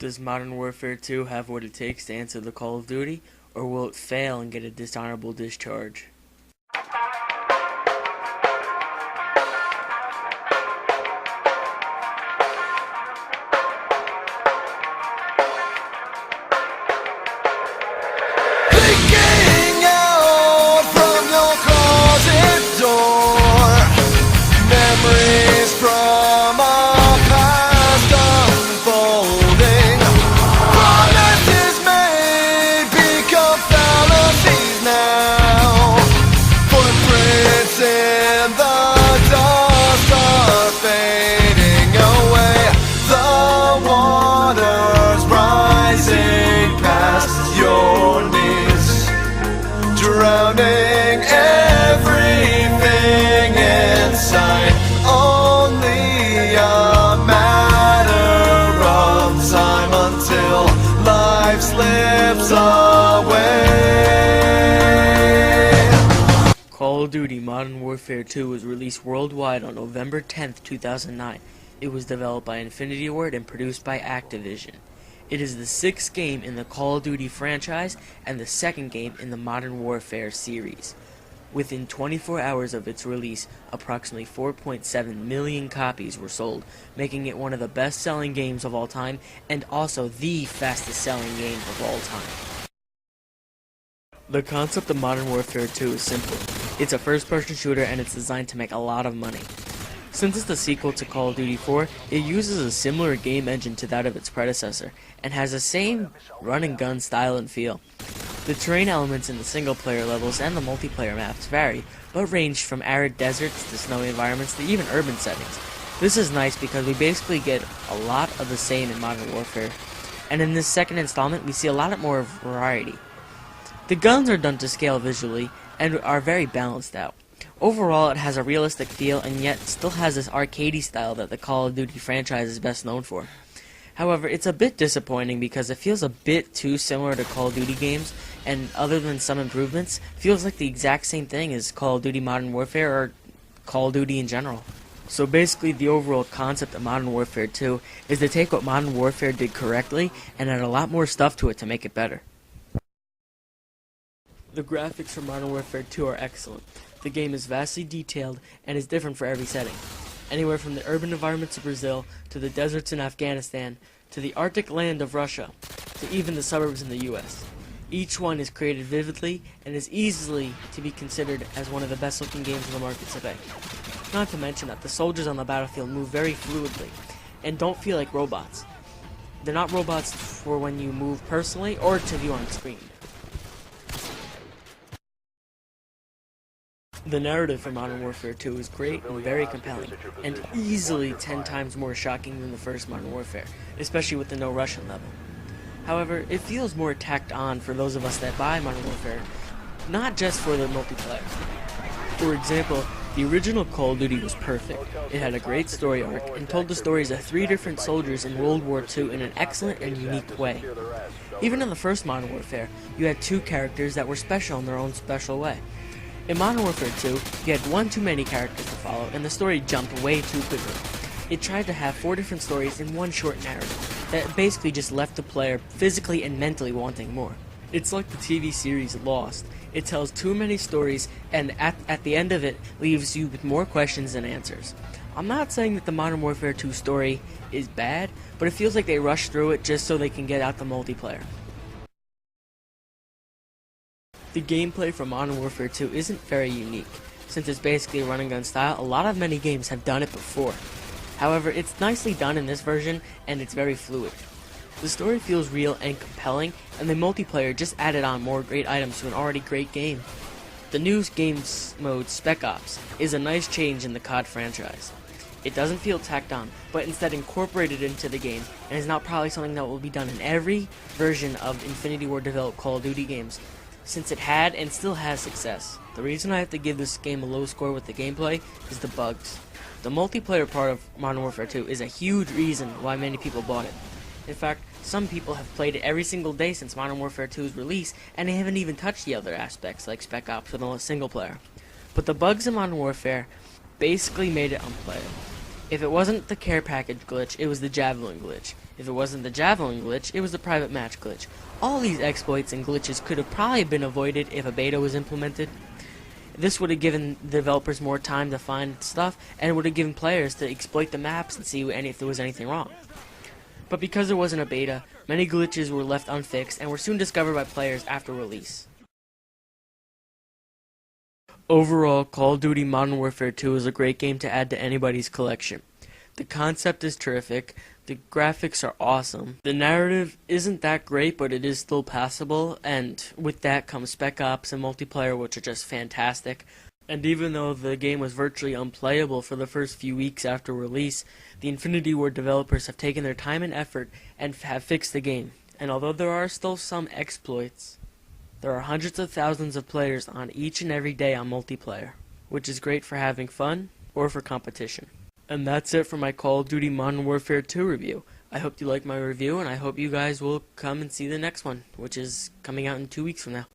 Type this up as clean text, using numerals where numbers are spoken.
Does Modern Warfare 2 have what it takes to answer the Call of Duty, or will it fail and get a dishonorable discharge? Peeking out from your closet door, memories from our past unfolding. Promises made become fallacies now. Footprints in the dust are fading away. The water's rising past your knees, drowning everything in sight. Only a matter of time until life slips away. Call of Duty Modern Warfare 2 was released worldwide on November 10th, 2009. It was developed by Infinity Ward and produced by Activision. It is the sixth game in the Call of Duty franchise and the second game in the Modern Warfare series. Within 24 hours of its release, approximately 4.7 million copies were sold, making it one of the best-selling games of all time and also the fastest-selling game of all time. The concept of Modern Warfare 2 is simple. It's a first-person shooter and it's designed to make a lot of money. Since it's the sequel to Call of Duty 4, it uses a similar game engine to that of its predecessor, and has the same run-and-gun style and feel. The terrain elements in the single-player levels and the multiplayer maps vary, but range from arid deserts to snowy environments to even urban settings. This is nice because we basically get a lot of the same in Modern Warfare, and in this second installment we see a lot more variety. The guns are done to scale visually, and are very balanced out. Overall, it has a realistic feel and yet still has this arcadey style that the Call of Duty franchise is best known for. However, it's a bit disappointing because it feels a bit too similar to Call of Duty games, and other than some improvements, feels like the exact same thing as Call of Duty Modern Warfare or Call of Duty in general. So basically, the overall concept of Modern Warfare 2 is to take what Modern Warfare did correctly and add a lot more stuff to it to make it better. The graphics for Modern Warfare 2 are excellent. The game is vastly detailed and is different for every setting. Anywhere from the urban environments of Brazil, to the deserts in Afghanistan, to the Arctic land of Russia, to even the suburbs in the US. Each one is created vividly and is easily to be considered as one of the best looking games on the market today. Not to mention that the soldiers on the battlefield move very fluidly and don't feel like robots. They're not robots for when you move personally or to view on screen. The narrative for Modern Warfare 2 is great and very compelling, and easily 10 times more shocking than the first Modern Warfare, especially with the no Russian level. However, it feels more tacked on for those of us that buy Modern Warfare, not just for the multiplayer. For example, the original Call of Duty was perfect. It had a great story arc and told the stories of 3 different soldiers in World War II in an excellent and unique way. Even in the first Modern Warfare, you had 2 characters that were special in their own special way. In Modern Warfare 2, you had one too many characters to follow, and the story jumped way too quickly. It tried to have 4 different stories in one short narrative, that basically just left the player physically and mentally wanting more. It's like the TV series Lost. It tells too many stories, and at the end of it, leaves you with more questions than answers. I'm not saying that the Modern Warfare 2 story is bad, but it feels like they rushed through it just so they can get out the multiplayer. The gameplay for Modern Warfare 2 isn't very unique. Since it's basically a run-and-gun style, a lot of many games have done it before. However, it's nicely done in this version, and it's very fluid. The story feels real and compelling, and the multiplayer just added on more great items to an already great game. The new game's mode, Spec Ops, is a nice change in the COD franchise. It doesn't feel tacked on, but instead incorporated into the game, and is now probably something that will be done in every version of Infinity Ward developed Call of Duty games, since it had and still has success. The reason I have to give this game a low score with the gameplay is the bugs. The multiplayer part of Modern Warfare 2 is a huge reason why many people bought it. In fact, some people have played it every single day since Modern Warfare 2's release, and they haven't even touched the other aspects like Spec Ops or the single player. But the bugs in Modern Warfare basically made it unplayable. If it wasn't the care package glitch, it was the Javelin glitch. If it wasn't the Javelin glitch, it was the private match glitch. All these exploits and glitches could have probably been avoided if a beta was implemented. This would have given developers more time to find stuff, and would have given players to exploit the maps and see if there was anything wrong. But because there wasn't a beta, many glitches were left unfixed and were soon discovered by players after release. Overall, Call of Duty Modern Warfare 2 is a great game to add to anybody's collection. The concept is terrific, the graphics are awesome, the narrative isn't that great but it is still passable, and with that comes Spec Ops and multiplayer, which are just fantastic. And even though the game was virtually unplayable for the first few weeks after release, the Infinity Ward developers have taken their time and effort and have fixed the game. And although there are still some exploits, there are hundreds of thousands of players on each and every day on multiplayer, which is great for having fun or for competition. And that's it for my Call of Duty Modern Warfare 2 review. I hope you liked my review, and I hope you guys will come and see the next one, which is coming out in 2 weeks from now.